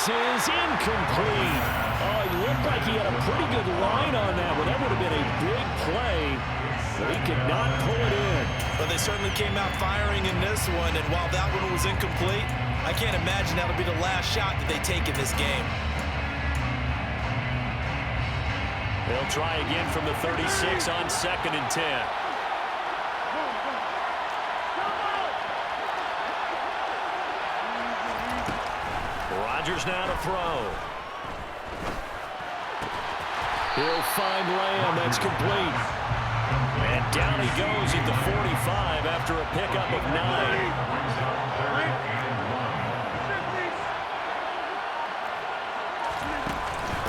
is incomplete. Oh, he looked like he had a pretty good line on that one. That would have been a big play, but he could not pull it in. But they certainly came out firing in this one, and while that one was incomplete, I can't imagine that'll be the last shot that they take in this game. They'll try again from the 36 on 2nd and 10. Rodgers now to throw. He'll find Lamb. That's complete. And down he goes at the 45 after a pickup of 9.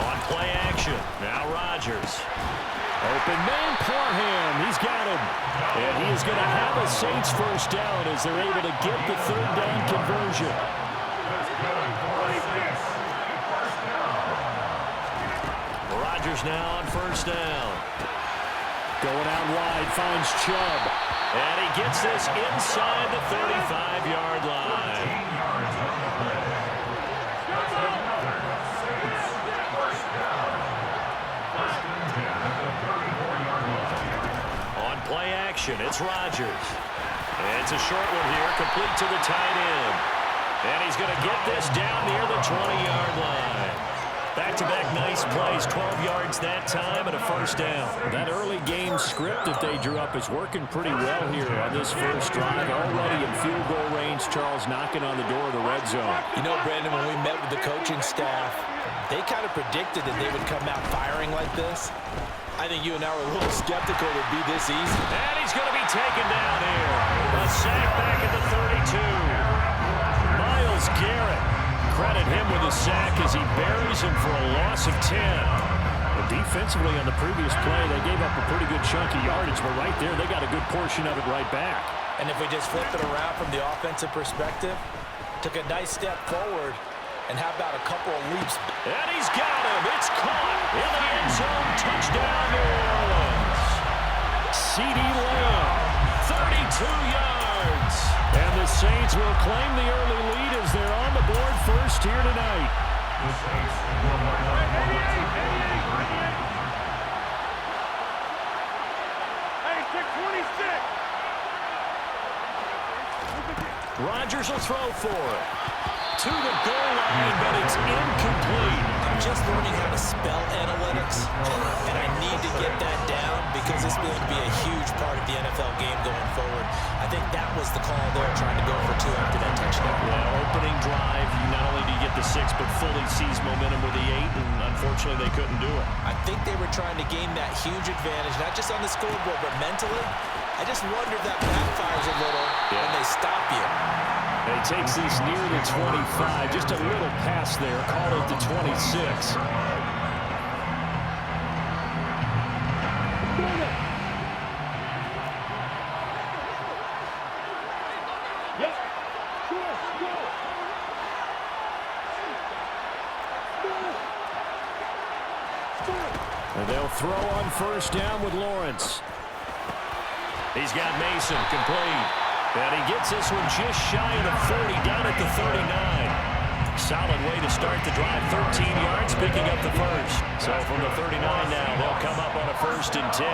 On play action. Now Rodgers. Open man, Parham. He's got him. And he is going to have a Saints first down as they're able to get the 3rd down conversion. Rodgers now on 1st down. Going out wide, finds Chubb. And he gets this inside the 35-yard line. On play action, it's Rodgers. And it's a short one here, complete to the tight end. And he's going to get this down near the 20-yard line. Back-to-back nice plays, 12 yards that time and a 1st down. That early game script that they drew up is working pretty well here on this first drive. Already in field goal range, Charles knocking on the door of the red zone. You know, Brandon, when we met with the coaching staff, they kind of predicted that they would come out firing like this. I think you and I were a little skeptical it would be this easy. And he's going to be taken down here. A sack back at the 32. Myles Garrett. Credit him with a sack as he buries him for a loss of 10. But defensively on the previous play, they gave up a pretty good chunk of yardage, but right there, they got a good portion of it right back. And if we just flip it around from the offensive perspective, took a nice step forward, and how about a couple of leaps? And he's got him. It's caught in the end zone. Touchdown, New Orleans. CeeDee Lamb, 32 yards. And the Saints will claim the early lead as they're on the board first here tonight. Rodgers will throw for it. To the goal line, but it's incomplete. I'm just learning how to spell analytics, and I need to get that down because it's going to be a huge part of the NFL game going forward. I think that was the call there, trying to go for 2 after that touchdown. Well, opening drive, not only do you get the 6, but fully seize momentum with the 8, and unfortunately they couldn't do it. I think they were trying to gain that huge advantage, not just on the scoreboard, but mentally. I just wonder if that backfires a little when they stop you. He takes these near the 25. Just a little pass there. Call it the 26. And they'll throw on 1st down with Lawrence. He's got Mason complete. And he gets this one just shy of the 40, down at the 39. Solid way to start the drive. 13 yards, picking up the first. So from the 39 now, they'll come up on a 1st and 10.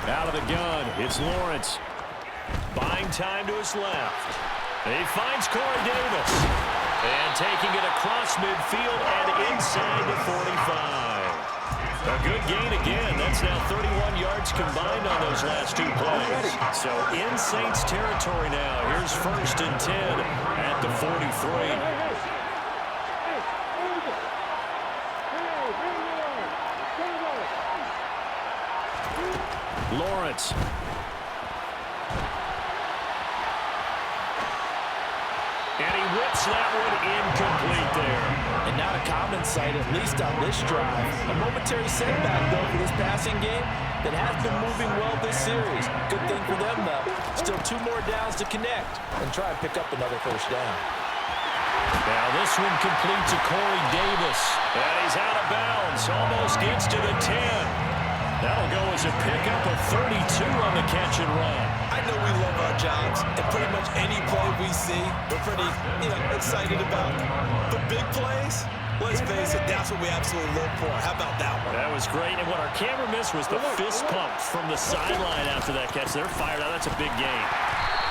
Out of the gun, it's Lawrence. Buying time to his left. He finds Corey Davis. And taking it across midfield and inside the 45. A good gain again. That's now 31 yards combined on those last 2 plays. So in Saints territory now. Here's 1st and 10 at the 43. Lawrence. And he whips that one incomplete there. And not a common sight, at least on this drive. A momentary setback, though, for this passing game that has been moving well this series. Good thing for them, though. Still 2 more downs to connect and try and pick up another 1st down. Now this one complete to Corey Davis. And he's out of bounds. Almost gets to the 10. That'll go as a pickup of 32 on the catch and run. I know we love our job times, and pretty much any play we see, we're pretty, excited about. The big plays, let's face it, that's what we absolutely live for. How about that one? That was great, and what our camera missed was the fist pump from the sideline after that catch. They're fired out. That's a big gain.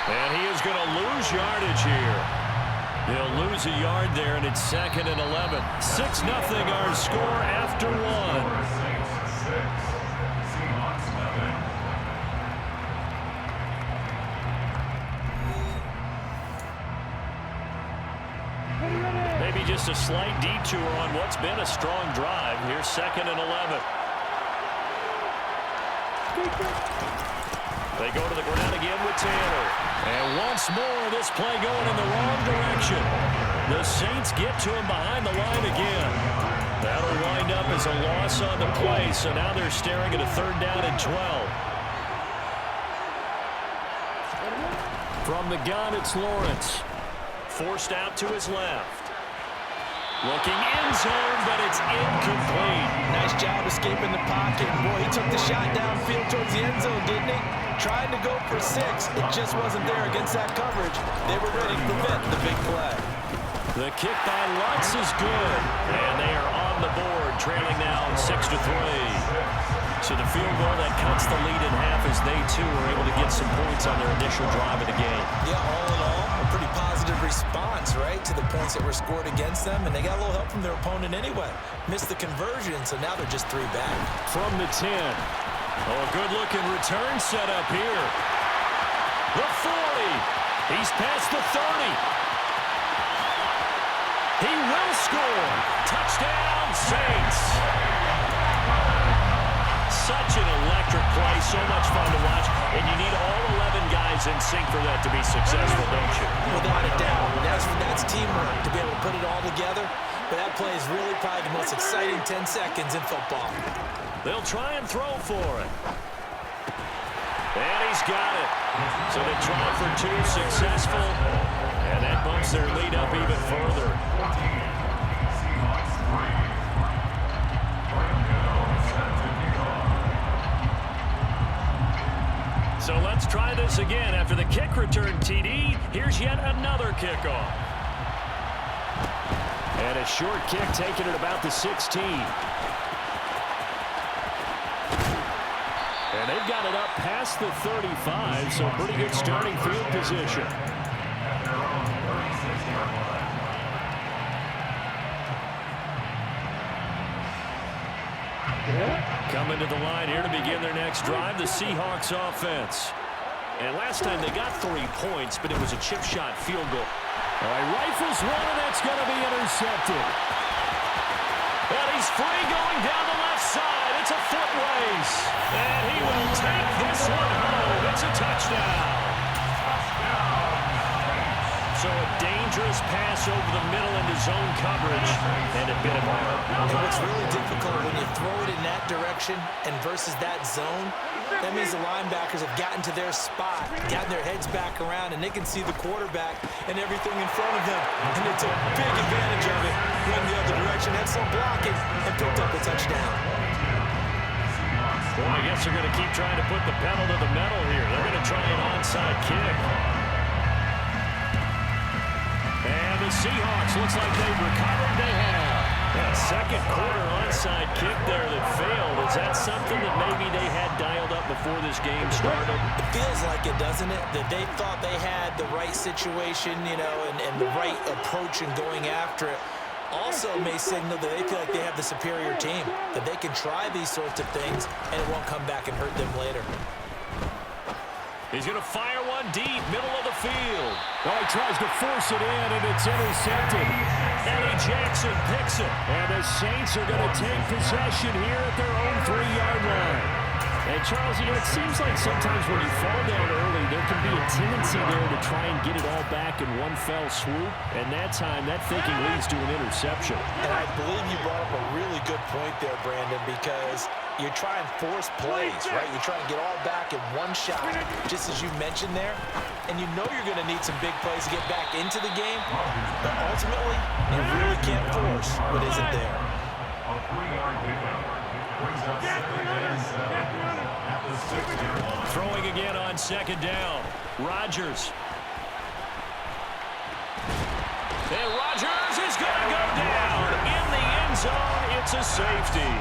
And he is going to lose yardage here. He'll lose a yard there, and it's 2nd and 11. 6-0 our score after one. Maybe just a slight detour on what's been a strong drive. Here's 2nd and 11. They go to the ground again with Taylor. And once more, this play going in the wrong direction. The Saints get to him behind the line again. That'll wind up as a loss on the play, so now they're staring at a 3rd down and 12. From the gun, it's Lawrence. Forced out to his left. Looking end zone, but it's incomplete. Nice job escaping the pocket. Boy, he took the shot downfield towards the end zone, didn't he? Trying to go for 6. It just wasn't there against that coverage. They were ready to prevent the big play. The kick by Lutz is good. And they are on the board, trailing now 6-3. So the field goal that cuts the lead in half as they, too, were able to get some points on their initial drive of the game. Yeah, all in all, a pretty positive response, right, to the points that were scored against them. And they got a little help from their opponent anyway. Missed the conversion, so now they're just 3 back. From the 10. Oh, a good-looking return set up here. The 40. He's past the 30. He will score. Touchdown, Saints. Such an electric play, so much fun to watch, and you need all 11 guys in sync for that to be successful, don't you? Without a doubt. That's teamwork to be able to put it all together. But that play is really probably the most exciting 10 seconds in football. They'll try and throw for it. And he's got it. So they try for 2, successful. And that bumps their lead up even further. So let's try this again. After the kick return TD, here's yet another kickoff. And a short kick taken at about the 16. And they've got it up past the 35, so pretty good starting field position. Coming to the line here to begin their next drive, the Seahawks offense. And last time they got 3 points, but it was a chip shot field goal. All right, rifles one, and that's going to be intercepted. And he's free going down the left side. It's a foot race. And he will take this one home. It's a touchdown. So a dangerous pass over the middle into zone coverage, and it bit him hard. And what's really difficult when you throw it in that direction and versus that zone, that means the linebackers have gotten to their spot, gotten their heads back around, and they can see the quarterback and everything in front of them. And they took big advantage of it, went the other direction, had some blocking, and picked up a touchdown. Well, I guess they're going to keep trying to put the pedal to the metal here. They're going to try an onside kick. And the Seahawks, looks like they've recovered. They have. That second quarter onside kick there that failed. Is that something that maybe they had dialed up before this game started? It feels like it, doesn't it? That they thought they had the right situation, and the right approach in going after it. Also may signal that they feel like they have the superior team, that they can try these sorts of things, and it won't come back and hurt them later. He's going to fire one deep, middle of the field. Oh, he tries to force it in, and it's intercepted. Eddie Jackson picks it. And the Saints are going to take possession here at their own 3-yard line. And, Charles, it seems like sometimes when you fall down early, there can be a tendency there to try and get it all back in one fell swoop. And that time, that thinking leads to an interception. And I believe you brought up a really good point there, Brandon, because you try and force plays, right? You try and get all back in one shot, just as you mentioned there. And you know you're going to need some big plays to get back into the game. But ultimately, you really can't force what isn't there. Throwing again on second down. Rodgers. And Rodgers is going to go down in the end zone. It's a safety.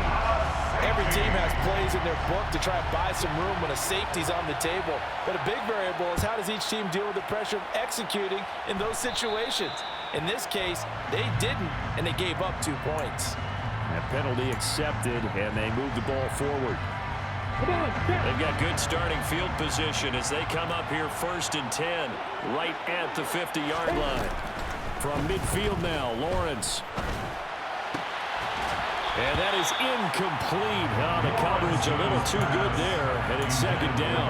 Every team has plays in their book to try and buy some room when a safety's on the table. But a big variable is how does each team deal with the pressure of executing in those situations. In this case, they didn't, and they gave up 2 points. That penalty accepted, and they move the ball forward. They've got good starting field position as they come up here 1st and 10, right at the 50-yard line. From midfield now, Lawrence. And that is incomplete. Oh, the coverage a little too good there, and it's 2nd down.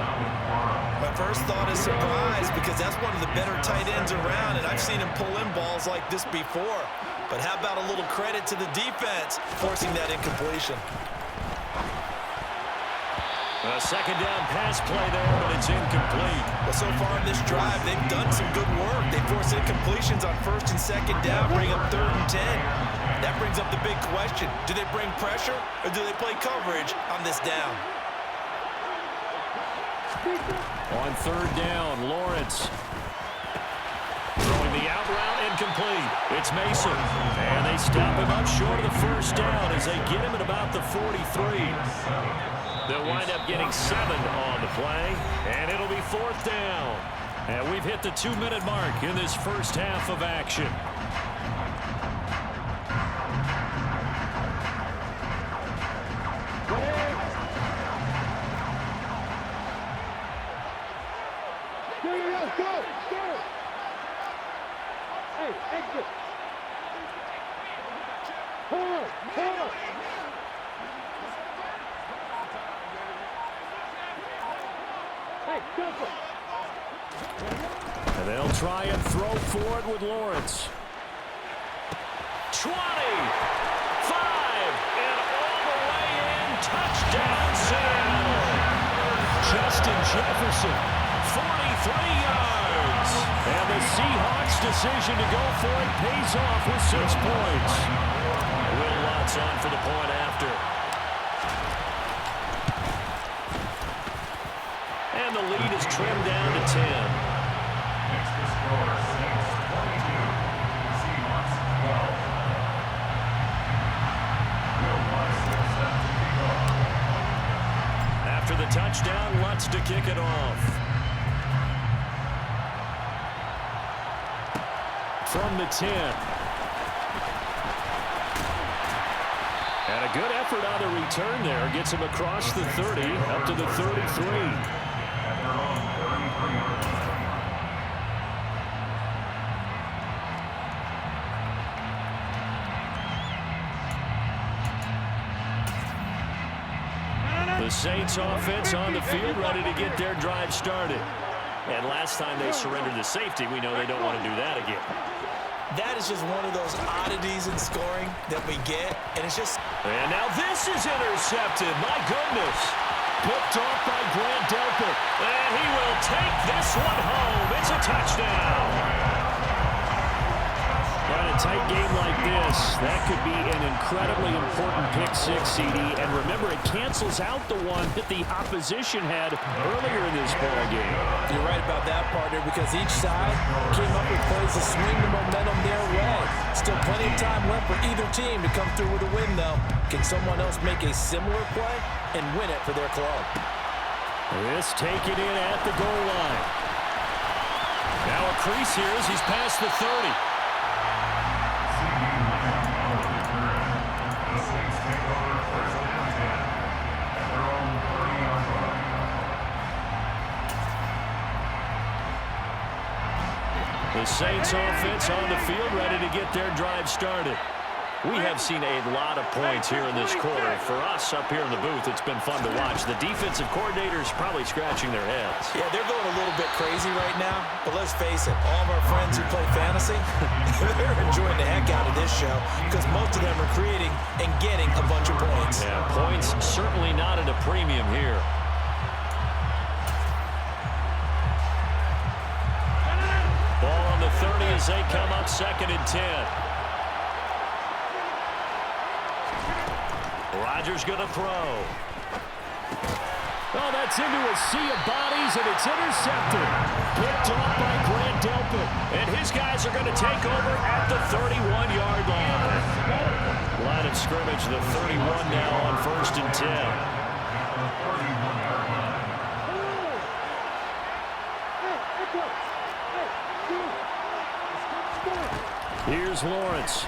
My first thought is surprise because that's one of the better tight ends around, and I've seen him pull in balls like this before. But how about a little credit to the defense forcing that incompletion? A 2nd down pass play there, but it's incomplete. Well, so far in this drive, they've done some good work. They force incompletions on 1st and 2nd down, bring up 3rd and 10. That brings up the big question. Do they bring pressure, or do they play coverage on this down? On 3rd down, Lawrence. Throwing the out route, incomplete. It's Mason. And they stop him up short of the 1st down as they get him at about the 43. They'll wind up getting 7 on the play, and it'll be 4th down. And we've hit the 2-minute mark in this first half of action. And they'll try and throw for it with Lawrence. 20, 5, and all the way in. Touchdown, Seattle. Justin Jefferson, 43 yards. And the Seahawks' decision to go for it pays off with 6 points. Will Lutz on for the point after. And the lead is trimmed down to 10. After the touchdown, Lutz to kick it off. From the 10. And a good effort on the return there. Gets him across the 30, up to the 33. The Saints offense on the field, ready to get their drive started. And last time they surrendered the safety, we know they don't want to do that again. That is just one of those oddities in scoring that we get, and it's just... And now this is intercepted. My goodness. Picked off by Grant Delpit. And he will take this one home. It's a touchdown. In a tight game like this, that could be an incredibly important pick-6, CD. And remember, it cancels out the one that the opposition had earlier in this ballgame. You're right about that, partner, because each side came up with plays to swing the momentum their way. Still plenty of time left for either team to come through with a win, though. Can someone else make a similar play and win it for their club? This taken in at the goal line. Now a crease here as he's past the 30. The Saints offense on the field, ready to get their drive started. We have seen a lot of points here in this quarter. For us up here in the booth, it's been fun to watch. The defensive coordinators probably scratching their heads. Yeah, they're going a little bit crazy right now. But let's face it, all of our friends who play fantasy, they're enjoying the heck out of this show because most of them are creating and getting a bunch of points. Yeah, points certainly not at a premium here. Ball on the 30 as they come up 2nd and 10. Rodgers going to throw. Oh, that's into a sea of bodies, and it's intercepted. Picked off by Grant Delpit. And his guys are going to take over at the 31-yard line. Line of scrimmage, the 31 now on 1st and 10. Here's Lawrence.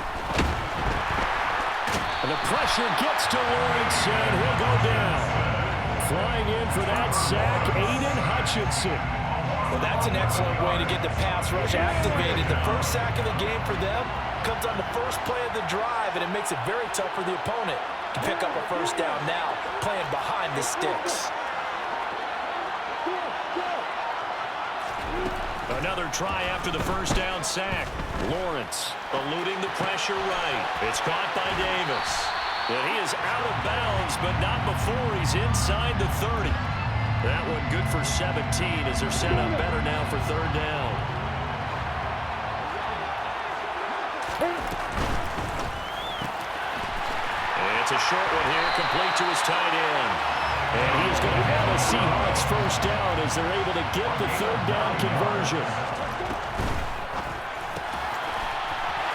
And the pressure gets to Lawrence, and he'll go down. Flying in for that sack, Aiden Hutchinson. Well, that's an excellent way to get the pass rush activated. The first sack of the game for them comes on the first play of the drive, and it makes it very tough for the opponent to pick up a first down now, playing behind the sticks. Another try after the first down sack. Lawrence eluding the pressure right. It's caught by Davis. And he is out of bounds, but not before he's inside the 30. That one good for 17 as they're set up better now for 3rd down. And it's a short one here, complete to his tight end. And he's going to have a Seahawks first down as they're able to get the 3rd down conversion.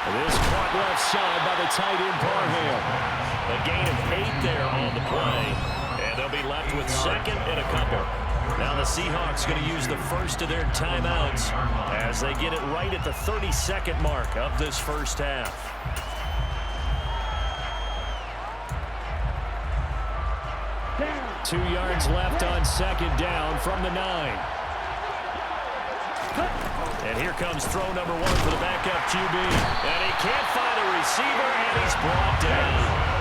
This caught left side by the tight end Parham. A gain of 8 there on the play. And they'll be left with 2nd and a couple. Now the Seahawks going to use the first of their timeouts as they get it right at the 32nd mark of this first half. Down. 2 yards left on 2nd down from the 9. And here comes throw number 1 for the backup QB. And he can't find a receiver, and he's brought down.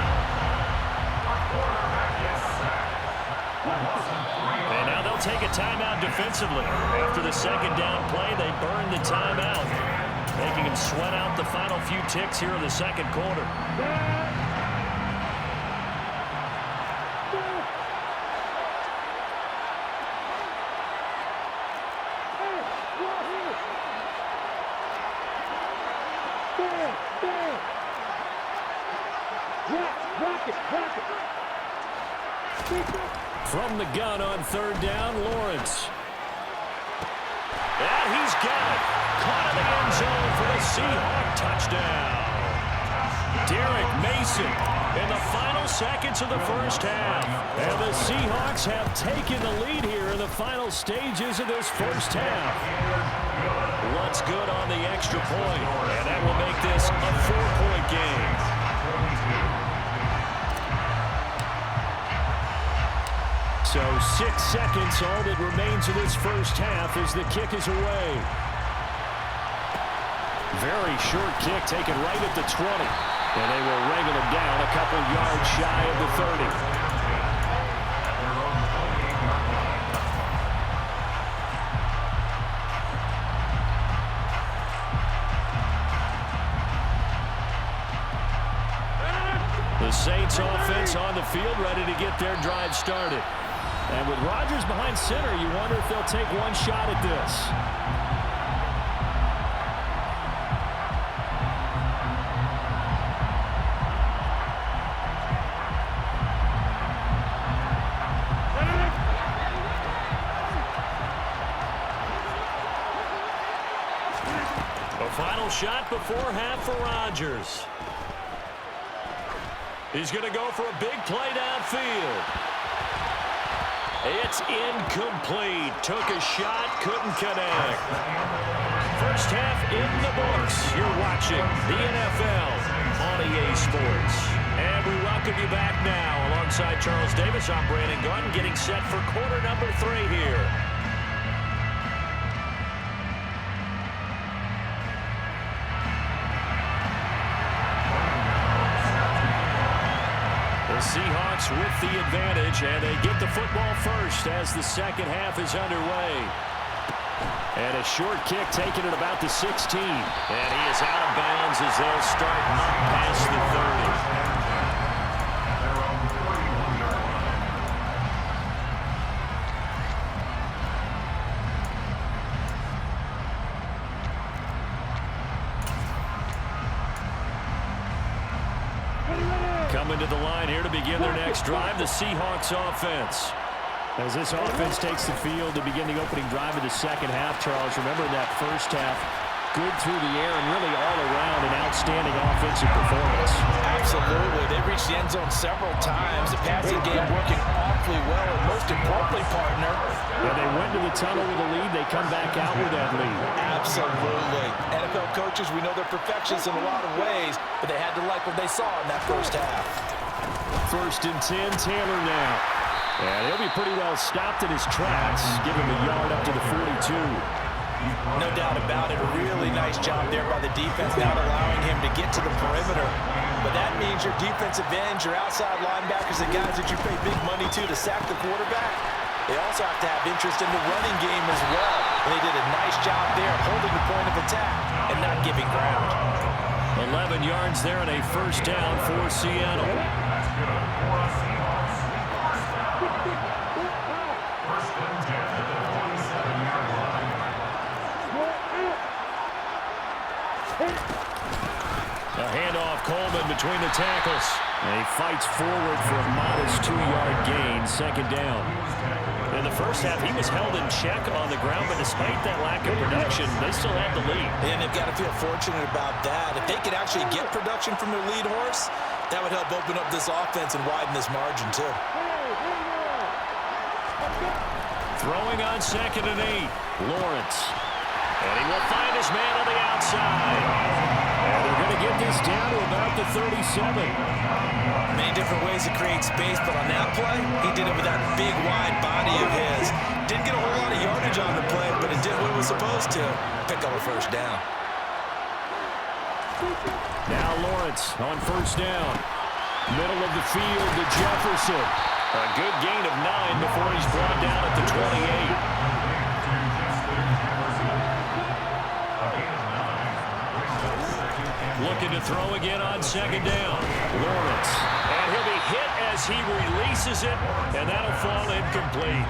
And now they'll take a timeout defensively. After the 2nd down play, they burn the timeout, making him sweat out the final few ticks here in the 2nd quarter. From the gun on 3rd down, Lawrence. And he's got it. Caught in the end zone for the Seahawk touchdown. Derek Mason in the final seconds of the first half. And the Seahawks have taken the lead here in the final stages of this first half. What's good on the extra point? And that will make this a 4-point game. So 6 seconds, all that remains of this first half as the kick is away. Very short kick taken right at the 20. And they will wrangle him down a couple yards shy of the 30. The Saints offense on the field ready to get their drive started. And with Rodgers behind center, you wonder if they'll take one shot at this. A final shot before half for Rodgers. He's going to go for a big play downfield. It's incomplete. Took a shot, couldn't connect. First half in the books. You're watching the NFL on EA Sports. And we welcome you back now. Alongside Charles Davis, I'm Brandon Gunn, getting set for quarter number 3 here. Seahawks with the advantage, and they get the football first as the second half is underway. And a short kick taken at about the 16. And he is out of bounds as they'll start up past the 30. Coming to the line here to begin their next drive, the Seahawks offense. As this offense takes the field to begin the opening drive of the second half, Charles, remember that first half, good through the air and really all around an outstanding offensive performance. Absolutely. They reached the end zone several times. The passing game working awfully well, and most importantly, partner, when they went to the tunnel with a lead, they come back out with that lead. Absolutely. NFL coaches, we know they're perfectionists in a lot of ways, but they had to like what they saw in that first half. 1st and 10, Taylor now. And he'll be pretty well stopped in his tracks. Give him a yard up to the 42. No doubt about it. A really nice job there by the defense, not allowing him to get to the perimeter. But that means your defensive ends, your outside linebackers, the guys that you pay big money to sack the quarterback, they also have to have interest in the running game as well. And they did a nice job there holding the point of attack and not giving ground. 11 yards there and a 1st down for Seattle. A handoff, Coleman between the tackles. And he fights forward for a modest 2-yard gain, 2nd down. In the first half, he was held in check on the ground, but despite that lack of production, they still had the lead. And they've got to feel fortunate about that. If they could actually get production from their lead horse, that would help open up this offense and widen this margin, too. Throwing on 2nd and 8, Lawrence. And he will find his man on the outside. And they're going to get this down to about the 37. Many different ways to create space, but on that play, he did it with that big, wide body of his. Didn't get a whole lot of yardage on the play, but it did what it was supposed to. Pick up a 1st down. Now Lawrence on 1st down. Middle of the field to Jefferson. A good gain of 9 before he's brought down at the 28. Looking to throw again on 2nd down. Lawrence. And he'll be hit as he releases it, and that'll fall incomplete.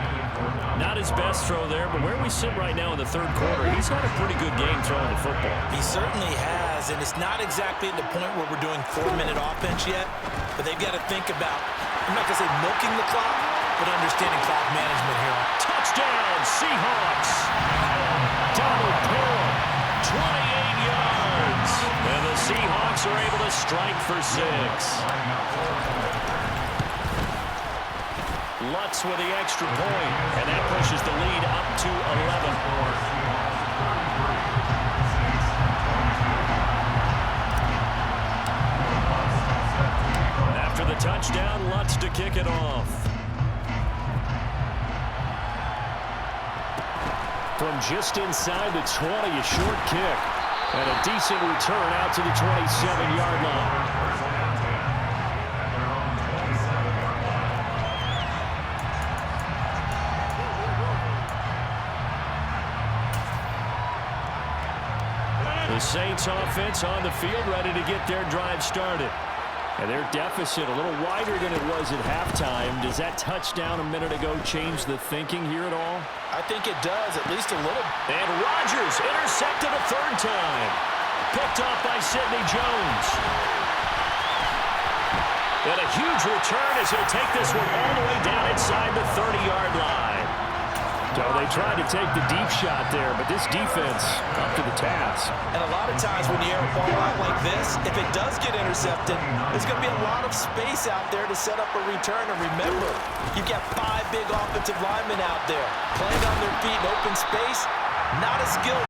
Not his best throw there, but where we sit right now in the 3rd quarter, he's had a pretty good game throwing the football. He certainly has, and it's not exactly at the point where we're doing 4-minute offense yet, but they've got to think about, I'm not going to say milking the clock, but understanding clock management here. Touchdown, Seahawks. Donald Pearl, 28 yards. And the Seahawks are able to strike for 6. Lutz with the extra point, and that pushes the lead up to 11. After the touchdown, Lutz to kick it off. From just inside the 20, a short kick. And a decent return out to the 27-yard line. The Saints offense on the field ready to get their drive started. And their deficit a little wider than it was at halftime. Does that touchdown a minute ago change the thinking here at all? I think it does, at least a little. And Rodgers intercepted a 3rd time. Picked off by Sidney Jones. And a huge return as he'll take this one all the way down inside the 30-yard line. So they tried to take the deep shot there, but this defense up to the task. And a lot of times when you air a ball out like this, if it does get intercepted, there's going to be a lot of space out there to set up a return. And remember, you've got 5 big offensive linemen out there playing on their feet in open space. Not a skill.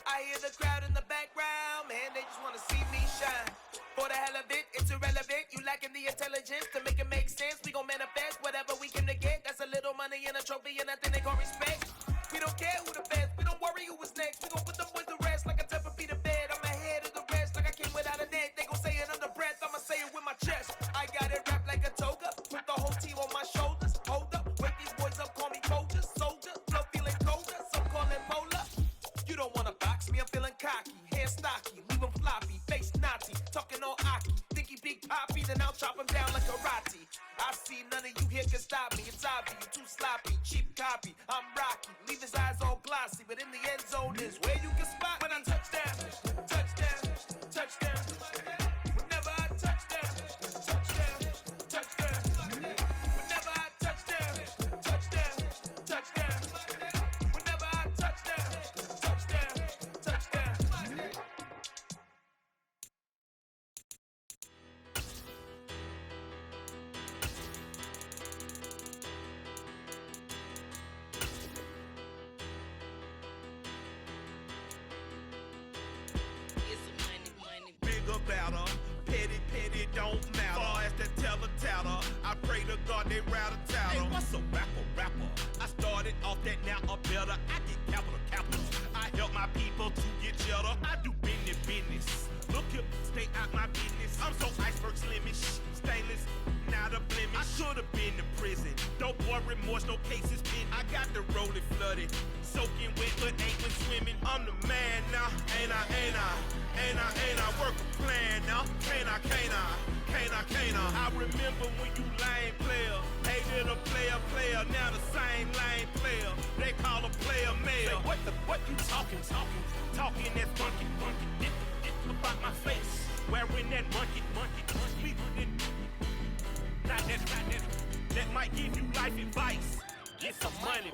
I hear the crowd in the background, man, they just wanna see me shine. For the hell of it, it's irrelevant. You lacking the intelligence to make it make sense. We gon' manifest whatever we came to get. That's a little money and a trophy and nothing they gon' respect. We don't care who the best, we don't worry who was next. We gon' put them boys to rest like a Tempur-Pedic bed. I'm ahead of the rest like I came without a net. They gon' say it under breath, I'ma say it with my chest. I got it wrapped like a toga, put the whole team on my shoulders. Hold up, wake these boys up, call me soldier, soldier. Love feeling colder, some call it polar. You don't wanna box me, I'm feeling cocky. Hair stocky, leave him floppy, face naughty. Talking all aki, think he big poppy, then I'll chop him down like karate. I see none of you here can stop me. It's obvious, you too sloppy, cheap copy. I'm rocky, leave his eyes all glossy, but in the end zone is where you can spot when I touchdown, touchdown, touchdown. Whenever I touchdown, touchdown, touchdown. Whenever I touchdown, touchdown, touchdown. Whenever I touchdown, touchdown, touchdown. Big about her, petty, don't matter. Far as that teller, I pray to God they rattle tattle. Hey, what's a rapper? I started off that, now a better. I get capital. I help my people to get cheddar. I do business. Look here, stay out my business. I'm so iceberg slimish, stainless, not a blemish. I should've been in prison. Don't boy remorse, no cases pending. I got the rolling flooded, soaking wet, but ain't been swimming. I'm the man now, ain't I? Work a plan now, can't I? I remember when you lame player, hated a player, now the same lame player. They call a player mayor. Say, what you talking that funky, get about my face, wearing that monkey, speaking not that might give you life advice. Get some money.